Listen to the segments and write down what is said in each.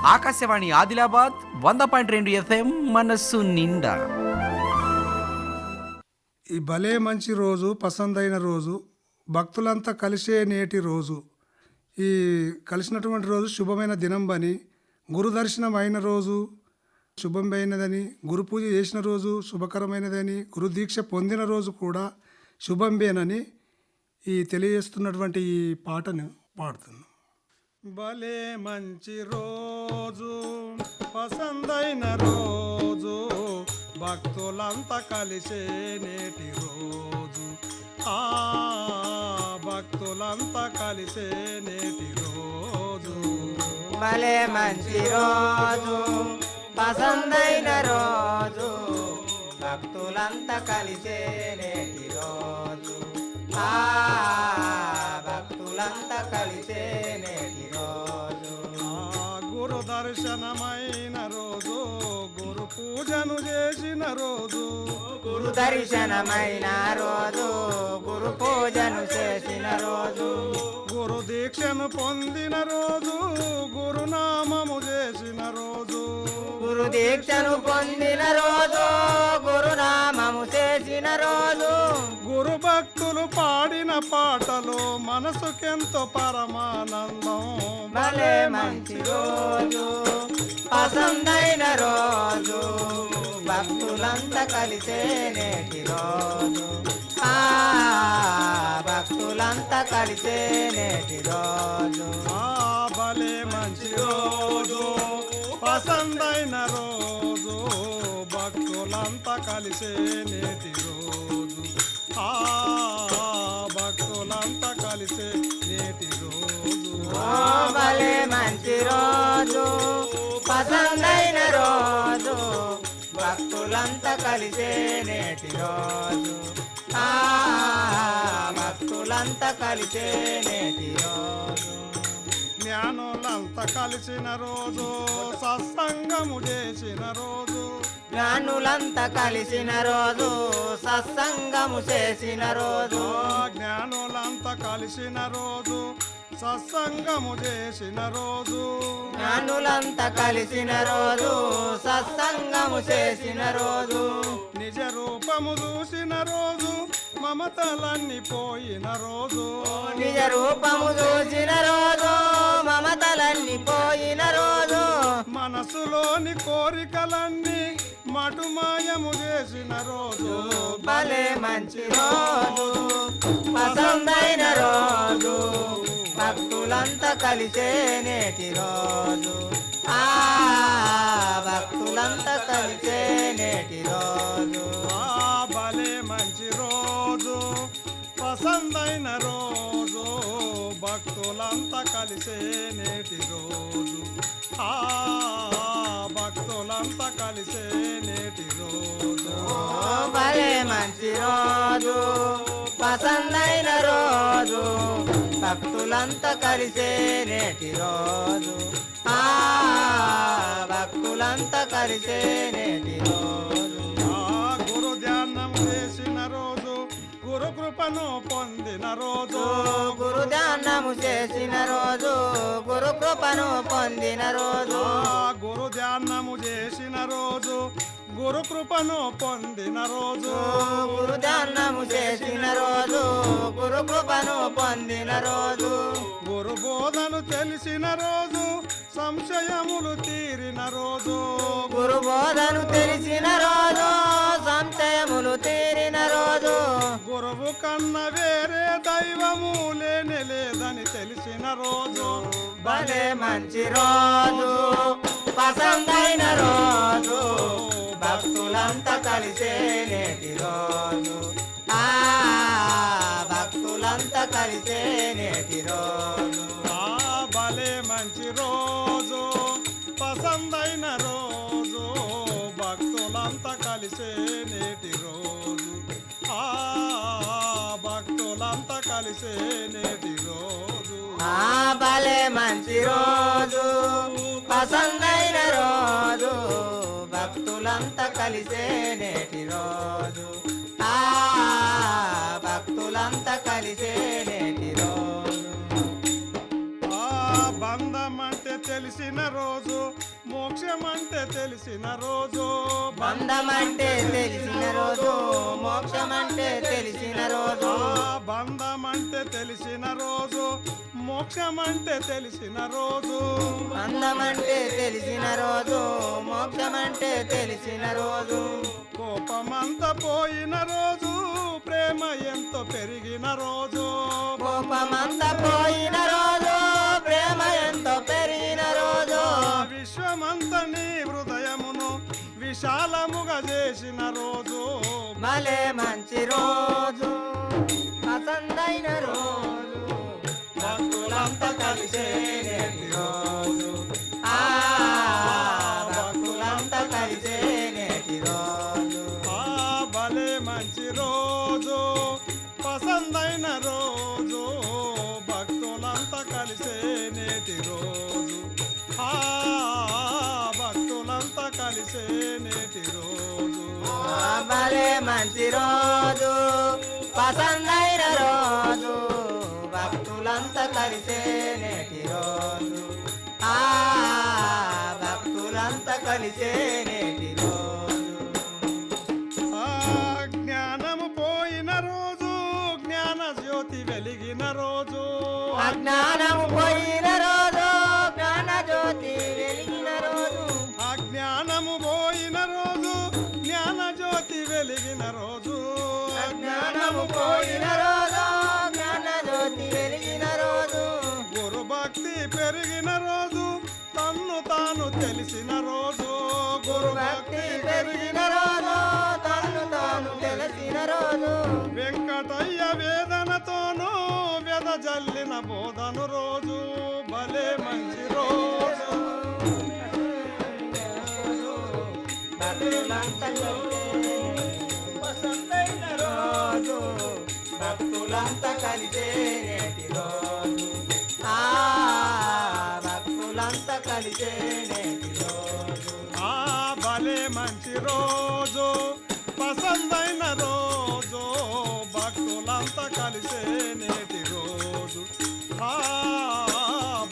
Akashvani Adilabad 100.2 FM మనస్సు నిండా. ఈ భలే మంచి రోజు, పసందైన రోజు, భక్తులంతా కలిసే నేటి రోజు. ఈ కలిసినటువంటి రోజు శుభమైన దినం బని, గురు దర్శనం అయిన రోజు శుభమైనదని, గురు పూజ చేసిన రోజు శుభకరమైనదని, గురు దీక్ష పొందిన రోజు కూడా శుభంబేనని ఈ తెలియజేస్తున్నటువంటి ఈ పాటను పాడుతున్నాం. భలే మంచి రోజు, పసందైన రోజు, భక్తులంతా కలిసే నేటి రోజు. భక్తులంతా కలిసే నేటి రోజు. భలే మంచి రోజు, పసందైన రోజు, భక్తులంతా కలిసే నేటి రోజు. భక్తులంతా కలిసే నేటి రోజు. గురు దర్శనమైన రోజు, గురు పూజను చేసిన రోజు, గురు దర్శనమైన రోజు, గురు పూజను చేసిన రోజు, గురు దీక్షను పొందిన రోజు, గురునామము చేసిన రోజు, గురు దీక్షను పొందిన రోజు, గురునామము చేసిన రోజు, గురు భక్తులు పాడిన పాటలు మనసుకెంతో పరమానందం. భలే మంచి రోజు, పసందైన రోజు, భక్తులంతా కలిసే నేటి రోజు. భక్తులంతా కలిసే నేటి రోజు. భలే మంచి రోజు, పసందైన రోజు, భక్తులంతా కలిసే నేటి రోజు. భక్తులంతా కలిసే నేటి రోజు. భలే మంచి రోజు, పసందైన రోజు, భక్తులంతా కలిసే నేటి రోజు. భక్తులంతా కలిసే నేటి రోజు. జ్ఞానులంతా కలిసిన రోజు, సత్సంగము చేసిన రోజు, జ్ఞానులంతా కలిసిన రోజు, సత్సంగము చేసిన రోజు, జ్ఞానులంతా కలిసిన రోజు, సత్సంగము చేసిన రోజు, జ్ఞానులంతా కలిసిన రోజు, సత్సంగము చేసిన రోజు, నిజ రూపము చూసిన రోజు, మమతలన్నీ పోయిన రోజు, నిజ రూపము చూసిన రోజు, మమతలన్నీ పోయిన రోజు, మనసులోని కోరికలన్నీ మటుమాయము చేసిన రోజు. భలే మంచి రోజు, పసందైన రోజు, భక్తులంతా కలిసే నేటి రోజు. భక్తులంతా కలిసే నేటి రోజు. భలే మంచి రోజు, పసందైన రోజు, భక్తులంతా కలిసే నేటి రోజు. భక్తులంతా కలిసే నేటి రోజు. భలే మంచి రోజు, పసందైన రోజు, భక్తులంతా కలిసే నేటి రోజు. భక్తులంతా కలిసే నేటి రోజు. గురు ధ్యానం చేసిన రోజు, గురు కృపను పొందిన రోజు, గురు ధ్యానము చేసిన రోజు, గురు కృపను పొందిన రోజు, గురు ధ్యానము చేసిన రోజు, గురు కృపను పొందిన రోజు, గురు ధ్యానము చేసిన రోజు, గురు కృపను పొందిన రోజు, గురు బోధను తెలిసిన రోజు, సంశయములు తీరిన రోజు, గురు బోధను తెలిసిన రోజు, సంశయములు తీరిన రోజు, గురువు కన్న వేరే దైవము లేనే లేదని తెలిసిన రోజు. భలే మంచి రోజు, పసందైన రోజు, భక్తులంతా కలిసే నేటి రోజు. భక్తులంతా కలిసే నేటి రోజు. భలే మంచి రోజు, పసందైన రోజు, భక్తులంతా కలిసే నేటి రోజు. భక్తులంతా కలిసే నేటి రోజు. భలే మంచి రోజు, పసందైన రోజు, భక్తులంతా కలిసే నేటి రోజు. భక్తులంతా కలిసే నేటి రోజు. బంధం అంటే తెలిసిన రోజు మోక్షం అంటే తెలిసిన రోజు బంధం అంటే తెలిసిన రోజు మోక్షం అంటే తెలిసిన రోజు బంధం అంటే తెలిసిన రోజు మోక్షం అంటే తెలిసిన రోజు బంధం అంటే తెలిసిన రోజు మోక్షం అంటే తెలిసిన రోజు కోపమంతా పోయిన రోజు ప్రేమ ఎంతో పెరిగిన రోజు కోపమంతా పోయిన రోజు ప్రేమ ఎంతో పెరిగిన రోజు విశ్వమంతా నీ హృదయమును విశాలముగా చేసిన రోజు భలే మంచి రోజు పసందైన రోజు భక్తులంతా కలిసే నేటి రోజు ఆ భక్తులంతా కలిసే నేటి రోజు భలే మంచి రోజు పసందైన రోజు భక్తులంతా కలిసే నేటి రోజు భక్తులంతా కలిసే నేటి రోజు భలే మంచి రోజు పసందైన రోజు భక్తులంతా కలిసే నేటి రోజు భక్తులంతా కలిసే నేటి రోజు జ్ఞానము పోయిన రోజు జ్ఞాన జ్యోతి వెలిగిన రోజు అజ్ఞానము పోయిన రోజు జ్ఞాన జ్యోతి వెలిగిన రోజు అజ్ఞానము పోయిన రోజు జ్ఞాన జ్యోతి వెలిగిన రోజు అజ్ఞానము పోయిన రోజు జ్ఞాన జ్యోతి వెలిగిన రోజు గురు భక్తి పెరిగిన రోజు తన్ను తాను తెలిసిన రోజు గురు భక్తి పెరిగిన రోజు తను తాను తెలిసిన రోజు వెంకటయ్య వేదనతోనూ వెదజల్లిన బోధను రోజు భలే మంచి రోజు భక్తులంతా కలిసే పసందైన రోజు భక్తులంతా కలిసే నేటి రోజు భక్తులంతా కలిసే నేటి రోజు భలే మంచి రోజు పసందైన రోజు భక్తులంతా కలిసే నేటి రోజు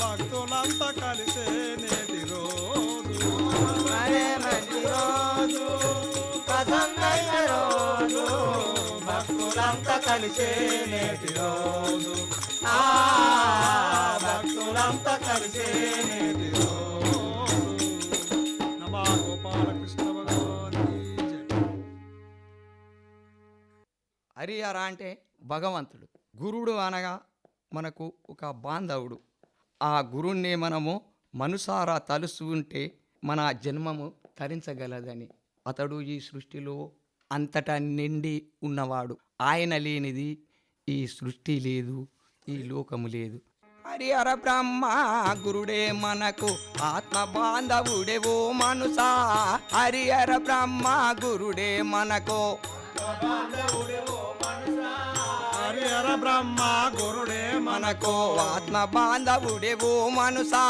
భక్తులంతా కలిసే నేటి రోజు భలే మంచి రోజు పసందైన రోజు భక్తులంతా కలిసే నేటి రోజు భక్తులంతా కలిసే నేటి రోజు నమా గోపాలకృష్ణ భగవాన్ హరిహర అంటే భగవంతుడు, గురుడు అనగా మనకు ఒక బాంధవుడు. ఆ గురుణ్ణి మనము మనసారా తలుసుకుంటే మన జన్మము తరించగలదని. అతడు ఈ సృష్టిలో అంతటా నిండి ఉన్నవాడు. ఆయన లేనిది ఈ సృష్టి లేదు, ఈ లోకము లేదు. హరిహర బ్రహ్మ గురుడే మనకు ఆత్మ బాంధవుడే ఓ మనుసా. హరిహర బ్రహ్మ గురుడే మనకు హరిహర బ్రహ్మ గురుడే మనకు ఆత్మ బాంధవుడే ఓ మనుసా.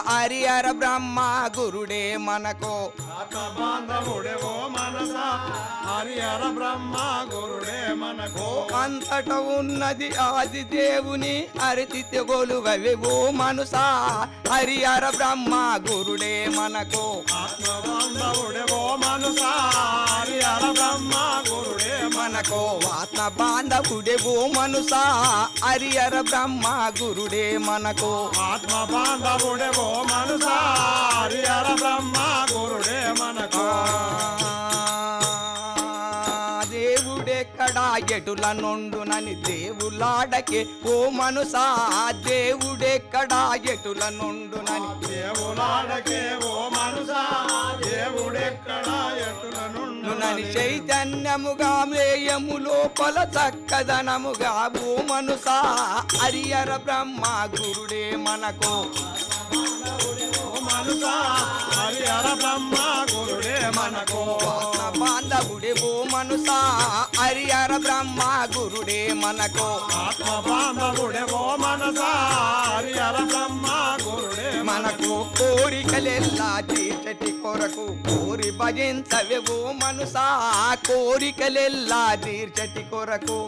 హరిహర బ్రహ్మ గురుడే మనకు ఆత్మ బాంధవుడే ఓ మనసా. హరిహర బ్రహ్మ గురుడే మనకు అంతట ఉన్నది ఆది దేవుని అరితితే గొలువవే ఓ మనుసా. హరిహర బ్రహ్మ గురుడే మనకు ఆత్మ బాంధవుడే ఓ మనసా. హరిహర బ్రహ్మ గురుడే మనకు ఆత్మ బాంధవుడే ఓ మనుసా. హరిహర బ్రహ్మ గురుడే మనకు ఆత్మ బాంధవుడే ఓ మనసా. హరిహర బ్రహ్మ గురుడే మనకు దేవుడెక్కడా ఎటుల నుండునని దేవులాడకే ఓ మనుసా. దేవుడెక్కడా ఎటుల నుండునని దేవులాడకే ఓ మనసా. దేవుడెక్కడ ఎటుల నని చైతన్యముగా మేయము లోపల చక్కదనముగా ఓ మనుసా. హరిహర బ్రహ్మ గురుడే మనకు మనసా. హరిహర బ్రహ్మ గురుడే మనకు ఆత్మ బాంధవుడే ఓ మనుసా. హరిహర బ్రహ్మ గురుడే మనకు ఆత్మ బాంధవుడే ఓ మనసా. హరిహర బ్రహ్మ గురుడే మనకు కోరికలెల్లా తీర్చటి కొరకు కోరి భజించవే ఓ మనుసా. కోరికలెల్లా తీర్చటి కొరకు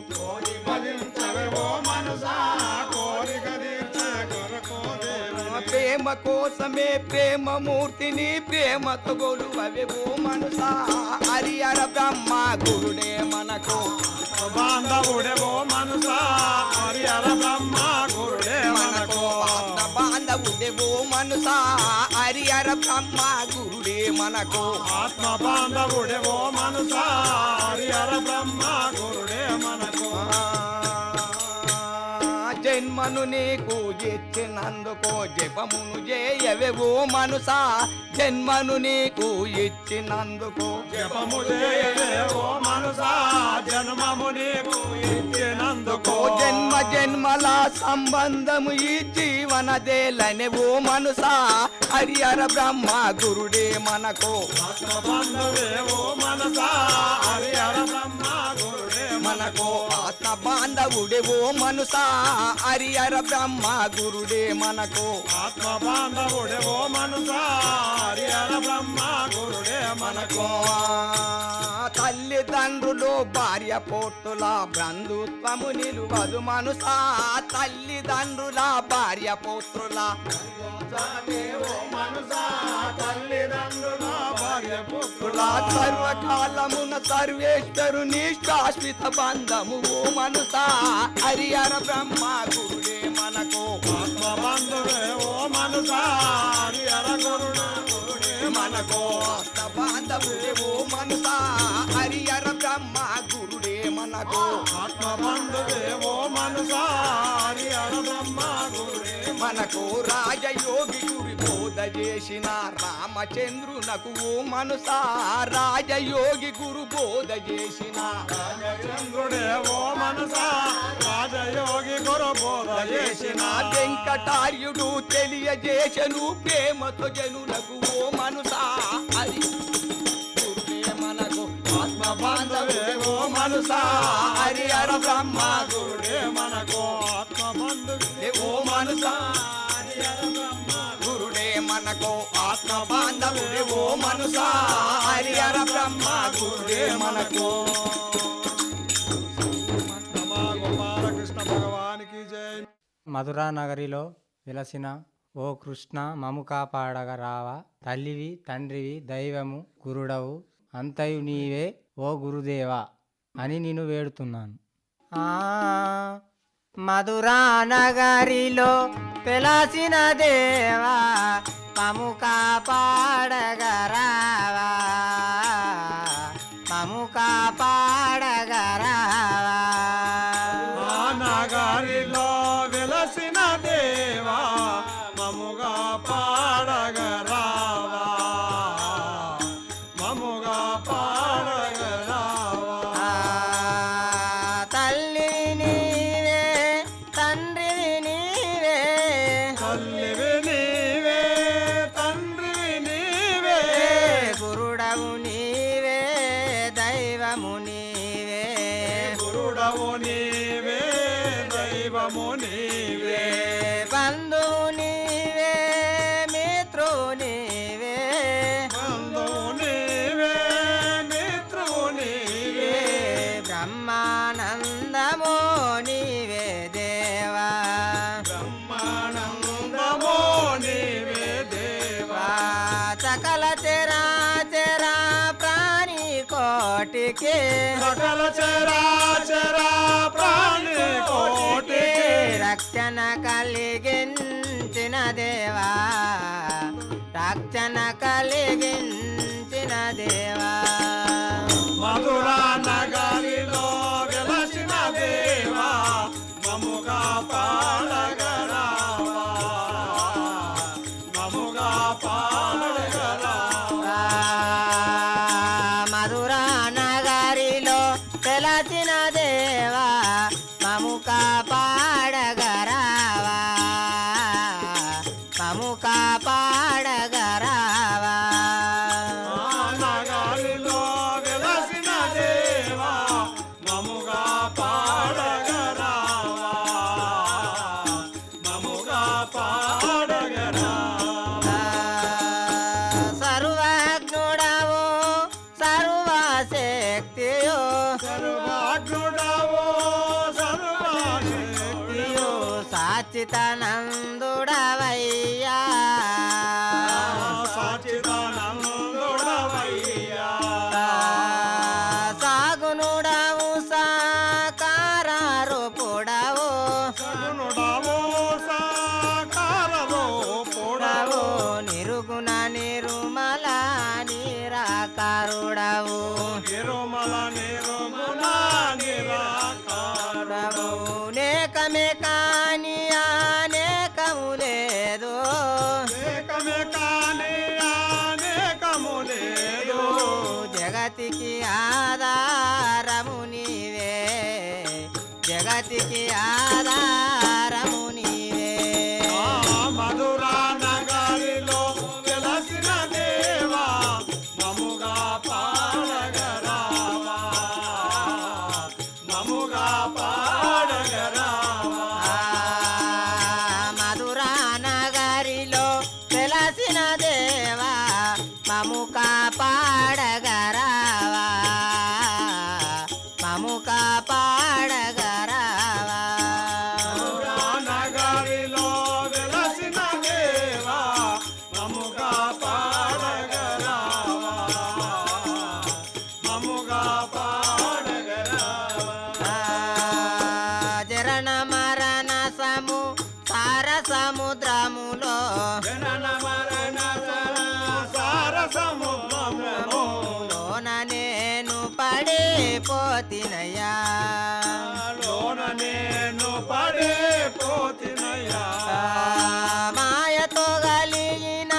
భజించవే ఓ మనసా. కోరిక తీర్చే కొరకు దేవుని ప్రేమ కోసమే ప్రేమమూర్తిని ప్రేమతో గొలువవే ఓ మనసా హరిహర బ్రహ్మ గురుడే మనకు బాంధవుడే ఓ మనసా హరిహర బ్రహ్మ గురుడే మనకు ఆత్మ బాంధవుడే ఓ మనసా హరిహర బ్రహ్మ గురుడే మనకు ఆత్మ బాంధవుడే ఓ మనసా హరిహర బ్రహ్మ గురుడే మనకు జన్మను నీకు ఇచ్చినందుకో జపమును చేయవే ఓ మనసా జన్మను నీకు ఇచ్చినందుకు జపము చేయవే ఓ మనసా జన్మము నీకు ఇచ్చినందుకు జన్మ జన్మల సంబంధము ఈ జీవనదేలనే ఓ మనసా హరిహర బ్రహ్మ గురుడే మనకు ఆత్మ బంధువే ఓ మనసా హరిహర బ్రహ్మ గురుడే మనకు ఆత్మ బాంధవుడే ఓ మనసా హరిహర బ్రహ్మ గురుడే మనకు ఆత్మ బాంధవుడే ఓ మనసా హరిహర బ్రహ్మ గురుడే మనకు తల్లిదండ్రులు భార్య పోట్టుల బంధుత్వము నిలువదు మనసా తల్లిదండ్రుల భార్య పోత్రుల తల్లిదండ్రుల భార్య పుత్రుల సర్వకాలమున సర్వేశ్వరుని శాశ్వత బంధము ఓ మనసా హరిహర బ్రహ్మ గురుడే మనకు ఆత్మ బంధువే ఓ మనసా హరిహర గురుడే మనకు ఆత్మ బాంధవుడే ఓ మనసా హరిహర బ్రహ్మ గురుడే మనకు ఆత్మ బంధువే ఓ మనసా హరిహర బ్రహ్మ గురుడే మనకు రాజయోగి గురి బోధ చేసిన రామచంద్రునకు ఓ మనసా రాజయోగి గురు బోధ చేసిన చంద్రుడే ఓ మనసా రాజయోగి గురు బోధ చేసిన వెంకటార్యుడు తెలియజేసను ప్రేమతో జనులకు ఓ మనసా అది గురుడే మనకు ఆత్మ బంధువే ఓ మనసా హరిహర బ్రహ్మ గురుడే మనకు ఆత్మ బంధువే ఓ మనసా గురుడే మనకు ఆత్మ బాంధవుడే ఓ మనసా హరిహర బ్రహ్మ గురుడే మనకు నమా గోపాలకృష్ణ భగవానికి జై మధురా నగరిలో వెలసిన ఓ కృష్ణ మము కాపాడగ రావా తల్లివి తండ్రివి దైవము గురుడవు అంతయు నీవే ఓ గురుదేవా అని నేను వేడుతున్నాను. మధురా నగరిలో వెలసిన దేవా మము కాపాడగరావా మము కాపాడగరావా ఆ నగరిలో వెలసిన దేవా మముగా పాడగరావా మముగా పాడగరావా తల్లివి నీవే తండ్రివి నీవే తల్లివి నీవే తండ్రివి నీవే గురుడవు నీవే దైవము నీవే గురుడవు నీవే దైవము నీవే బంధువు నీవే మిత్రువు నీవే బంధువు నీవే మిత్రువు నీవే బ్రహ్మానందమో నీవే దేవా బ్రహ్మానందమో నీవే దేవా సకల చరాచరా ప్రాణి కోటికి సకల చరాచరా ప్రాణి కోటికి రక్షణ కలిగించిన దేవా రక్షణ కలిగించిన దేవా మధురా నగరిలో వెలసిన దేవా మముగా పాడగరావా మముగా పాడగరావా మధురా నగరిలో వెలసిన దేవా మము కాపాడగరావా మము కాపాడగరావా ఆ నగరిలో వెలసిన దేవా మముగా పాడగరావా మముగా పాడగరావా సర్వజ్ఞుడవు సర్వశక్తియో సర్వాగ్నుడవో సర్వశక్తియో సాచితనందుడవయ్యా వెలసిన దేవా మము కాపాడగరావా మము కాపాడగరావా నగరిలో వెలసిన దేవా మముగా పాడగరావా మముగా పాడగరావా జరణ మరణ సము సార సముద్రములో జనన మరణ సార సముద్రములో లోన నేను పడిపోతినయ్యా లోన నేను పడిపోతినయ్యా మాయతో కలిగిన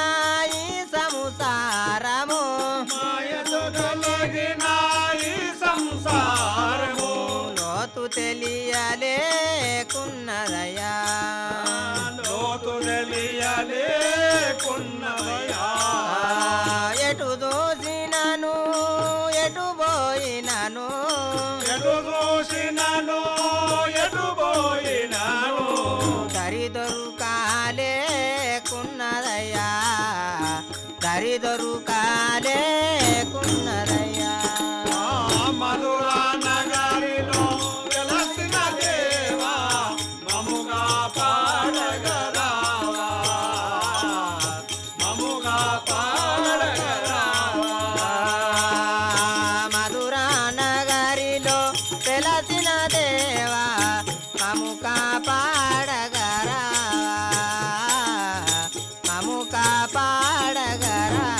ఈ సంసారము మాయతో కలిగిన ఈ సంసారము లోతు తెలియలేకున్నదయ్యా లోతు తెలియలేకున్నవయ్యా ఎటు దోసినను ఎటు పోయినను ఎటు చూసినను ఎటు పోయినను దరిదొరుకాలేకున్నదయ్యా దరిదొరుకాలేకున్నదయ్యా మధురా నగరిలో వెలసిన దేవా మముగా పాడగరావా మముగా పాడగరావా మధురా నగరిలో వెలసిన దేవా మము కాపాడగరావా మము కాపాడగరావా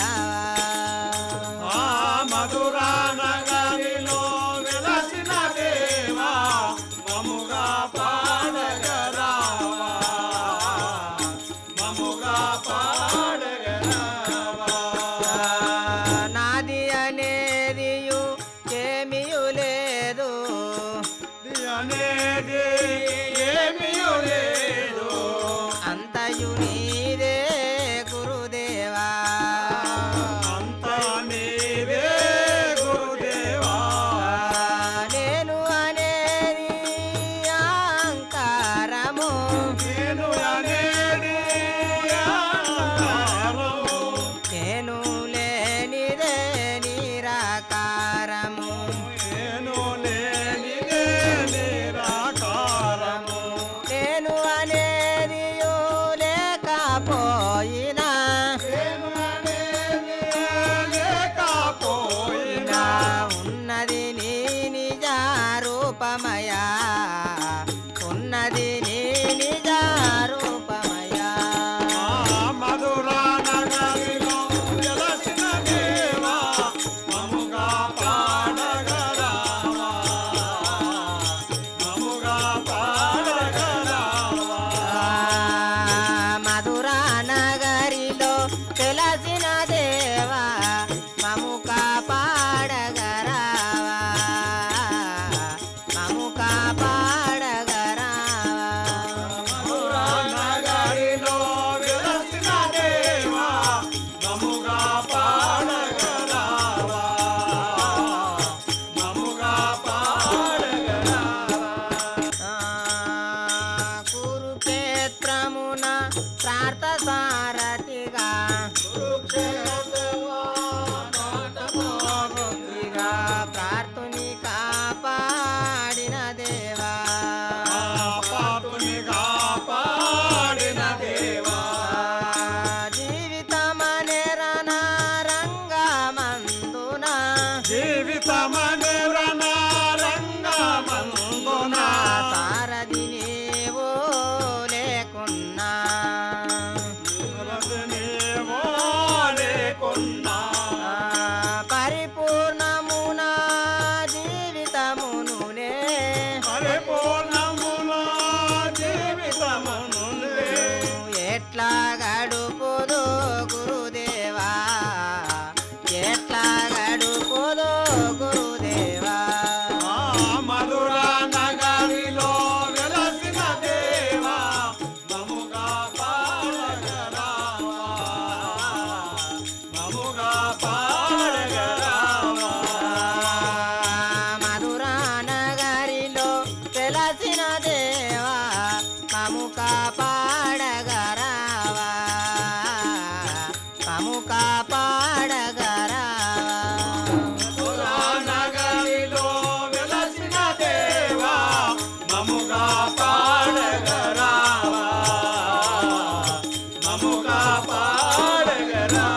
పాడగరా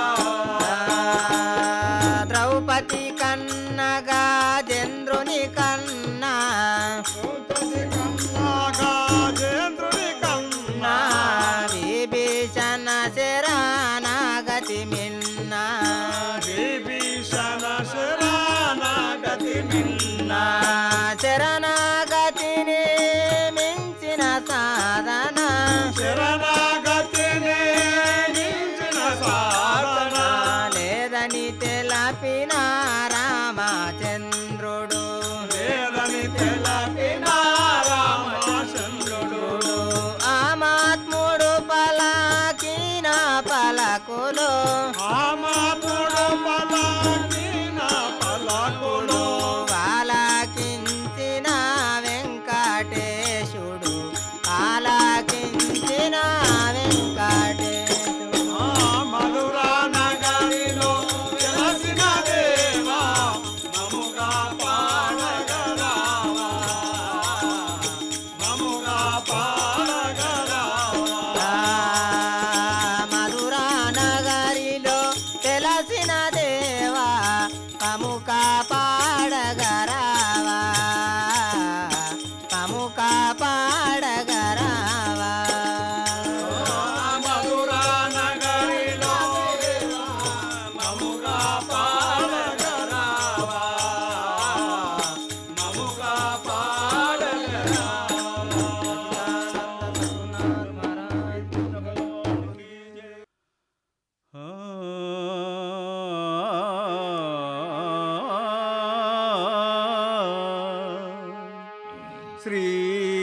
ద్రౌపది కన్నగా చంద్రుని కన్నా నాగాజేంద్రుని కన్నా విభీషణ శరణాగతి మిన్నా విభీషణ శరణాగతి మిన్నా శరణాగతిని మించిన సాధన శరణాగతిని మించిన సాధన లేదని తెలపిన రామచంద్రుడు లేదని తెలపిన రామచంద్రుడు ఆమాత్ముడు పలకిన పలకులు ఆమాతుడు పలకిన పలకులు ఆలకించిన వెంకటేశుడు ఆలకించిన వెంకటేశుడు మధురా నగరిలో వెలసిన దేవా మముగా పాడగరావా మముగా పాడగరావా మధురా నగరిలో తెలసిన దేవా కముక పాడగరావా కముక పాడగరావా మధురా నగరిలో మముగా పాడగరావా మముగా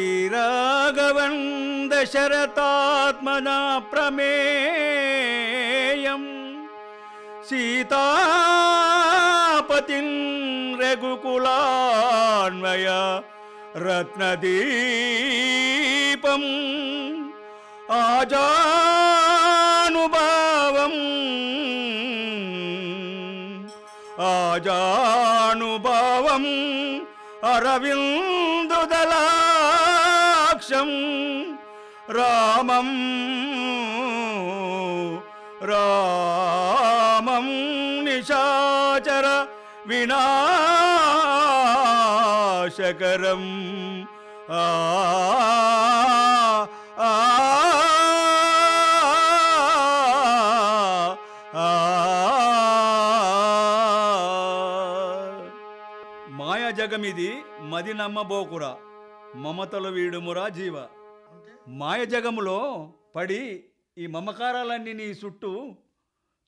శ్రీరాఘవన్ దశరథాత్మనా ప్రమేయం సీతాపతిం రఘుకులాన్వయ రత్నదీపం ఆజానుభావం అరవిందుదలాక్షం రామం నిశాచర వినాశకరం ఆ ఆ మాయ జగమిది మది నమ్మబోకురా మమతలు వీడుమురా జీవ మాయ జగములో పడి ఈ మమకారాలన్నీ నీ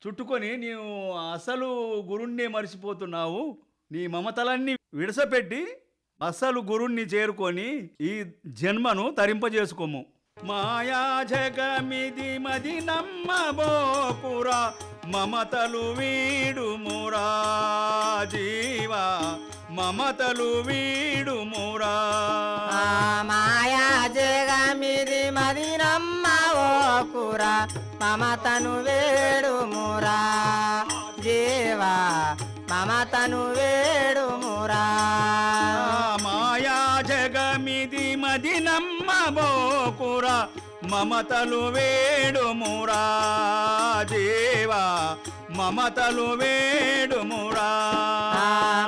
చుట్టుకొని నీవు అసలు గురుణ్ణి మర్చిపోతున్నావు. నీ మమతలన్నీ విడసపెట్టి అసలు గురుణ్ణి చేరుకొని ఈ జన్మను తరింపజేసుకోము. మాయా జగమిది మది నమ్మబోకురా మమతలు వీడుమురా జీవా మమతలు వీడుమురా. మాయా జగమిది మది నమ్మవోకురా మమతను వేడుమురా జీవా మమతను వేడుమురా. మాయా జగమిది మది నమ్మబోకురా మమతలు వేడుమురా జీవా మమతలు వేడుమురా.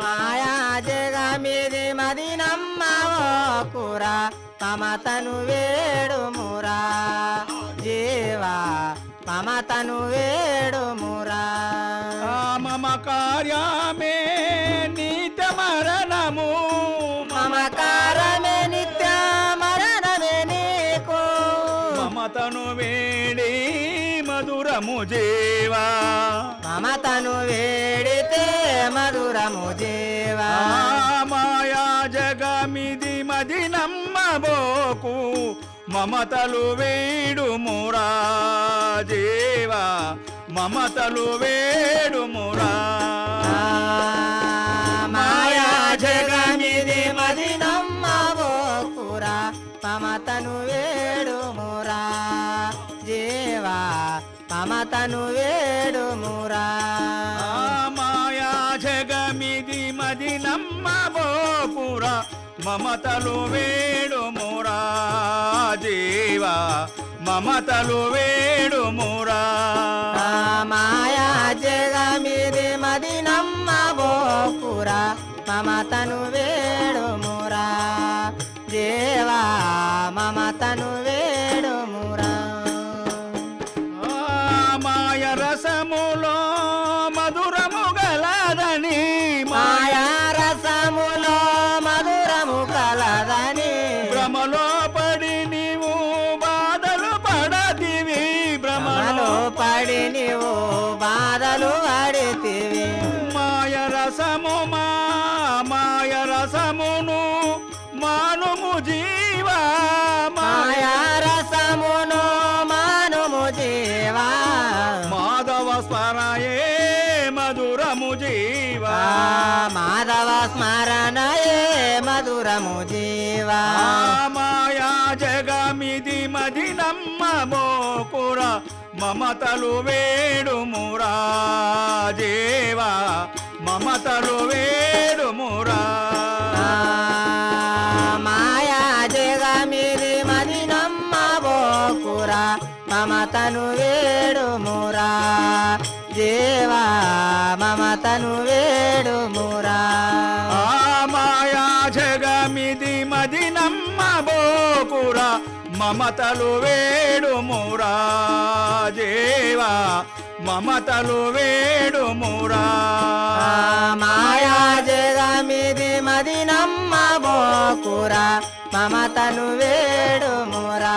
మాయా జగమిది మది నమ్మవోకురా మమతను వేడుమురా జీవా మమతను వేడుమురా. మమ కార్యమే నిత్య మరణము మమకారమే నిత్య మరణమే నీకు మమతను వేడి మధురము జీవా మమతను వేడితే మధురము జీవా. మాయా జగమిది మది నమ్మబోకు మమతలు వేడుమురా జీవా మమతలు వేడుమురా. మాయా జగమిది మది నమ్మవోకురా మమతను వేడుమురా జీవా మమతను వేడుమురా. మాయా జగమిది మది నమ్మబోకురా మమతలు వేడుమురా జీవా మమతలు వేడుమురా మాయా జగమిది మది నమ్మబోకురా మమతను వేడుమురా దేవా మమతను వేడుమురా మాయ రసములో మధురము గలదని మాయా రసములో మధురము కలదని భ్రమలో పడి నీవు బాధలు పడతివి భ్రమలో పడి నీవు బాధలు పడితివి మాయ రసము మాయ రసమును మానుము జీవా మాయా రసమును మానుము జీవా మాధవ స్మరయే మధురము జీవా మాధవ స్మరణయే మధురము జీవా మాయా జగమిది మది నమ్మబోకురా మమతలు వేడుమురా జీవా మమతలు వేడుమురా మాయా జగమిది మది నమ్మబోకురా మమతను వేడుమురా దేవా మమతను వేడుమురా మాయా జగమిది మది నమ్మబోకురా మమతలు వేడుమురా జీవా మమతలు వేడుమురా మాయా జగమిది మది నమ్మబోకురా మమతను వేడుమురా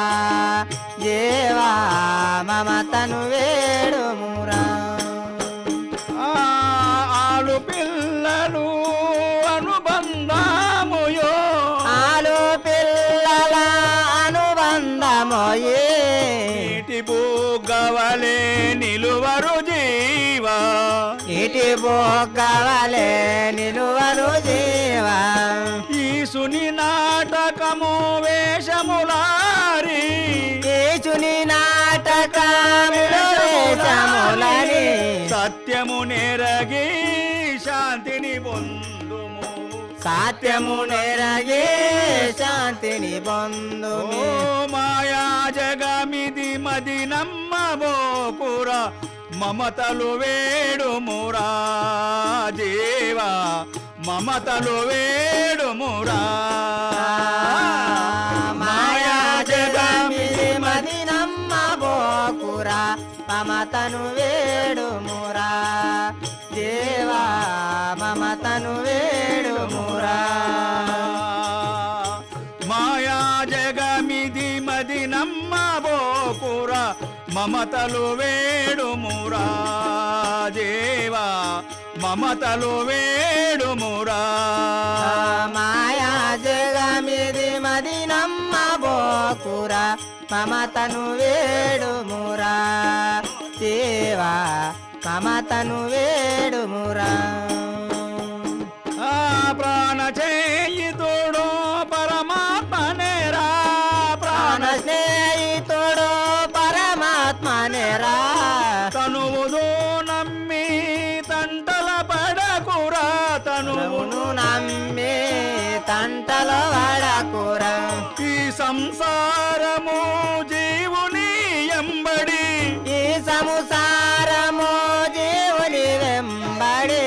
దేవా మమతను వేడుమురా ఆలు పిల్లలు అనుబంధముయో ఆలు పిల్లల అనుబంధమోయే నీటి బుగ్గవలే నిలువరు జీవా ఇటి బొగ్గవలే నిలువరు జీవా ఈసుని నాటకము వేషములారి ఈచుని నాటకములు వేషములని సత్యము నెరగి శాంతిని పొందుము సత్యము నెరగే శాంతిని పొందుము మాయా జగమిది మది నమ్మబోకురా మమతలు వేడుమురా జీవా మమతలు వేడుమురా మాయా జగమిది మది నమ్మబోకురా మమతను వేడుమురా దేవా మమతను వేడుమురా మాయా జగమిది మది నమ్మబోకురా మమతలు వేడుమురా దేవా మమతలు వేడుమురా మాయా జగమిది మది నమ్మబోకురా మమతను వేడుమురా దేవా మమతను వేడుమురా ప్రాణ చేయుతుడు పరమాత్మనేరా ప్రాణ స్నేహితుడు పరమాత్మనేరా తనువును నమ్మి తంటల పడకురా తనువును నమ్మి తంటలో వడకురా ఈ సంసారము జీవుని ఎంబడి ఈ సంసారము జీవుని వెంబడి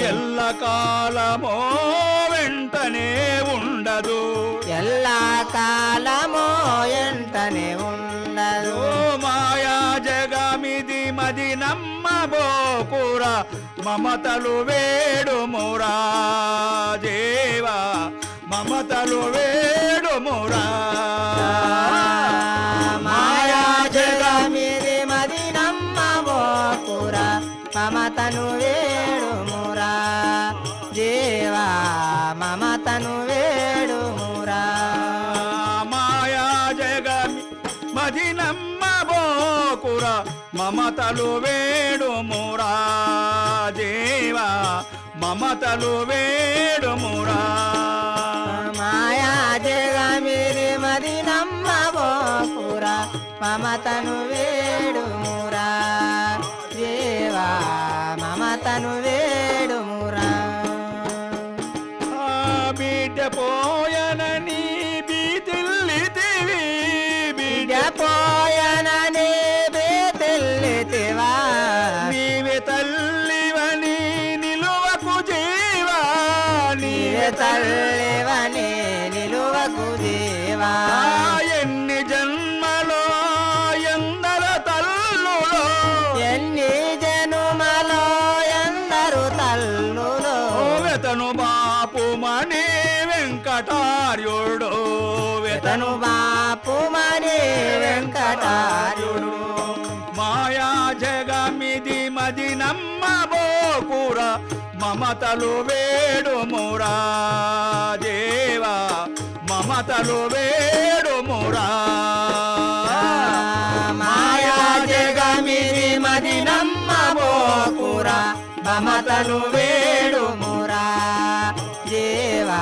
ఎల్ల కాలమో వెంటనే ఉండదు ఎల్లా కాలమో ఎంటనే ఉండదు మాయా జగమిది మది నమ్మబోకురా మమతలు వేడుమురా దేవా మమతలు వేడుమురా మాయా జగమిది మది నమ్మబోకురా మమతను వేడుమురా దేవా మమతను వేడుమురా మాయా జగమి మది నమ్మబోకురా మమతలు వేడుమురా దేవా మమతలు వేడుమురా మాయా జగమిది మది నమ్మబోకురా మమతను వేడుమురా దేవా మమతను వేడుమురా బిడ్డ పోయనని బీతిల్లితివి బిడ్డ పోయన వెంకటార్యుడు మాయా జగమిది మది నమ్మబోకుర మమతలు వేడుమురా దేవా మమతలు వేడుమురా మాయా జగమిది మది నమ్మబోకుర మమతను వేడుమురా దేవా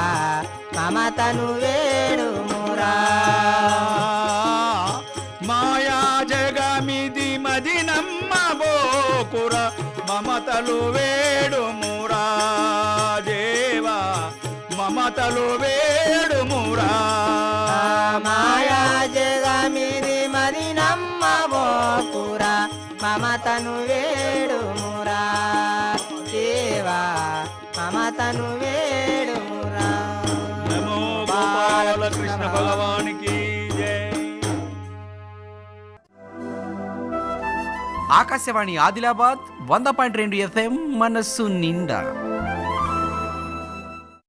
మమతను వేడుమురా మాయా జగమిది మది నమ్మబోకుర మమతలు వేడుమురా దేవా మమతలు వేడుమురా మాయా జగమిది మది నమ్మబోకుర మమతను వేడుమురా దేవా మమతను వేడుమురా నమో గోపాలకృష్ణ భగవానికి జై. ఆకాశవాణి ఆదిలాబాద్ 100.2 FM మనస్సు నిండా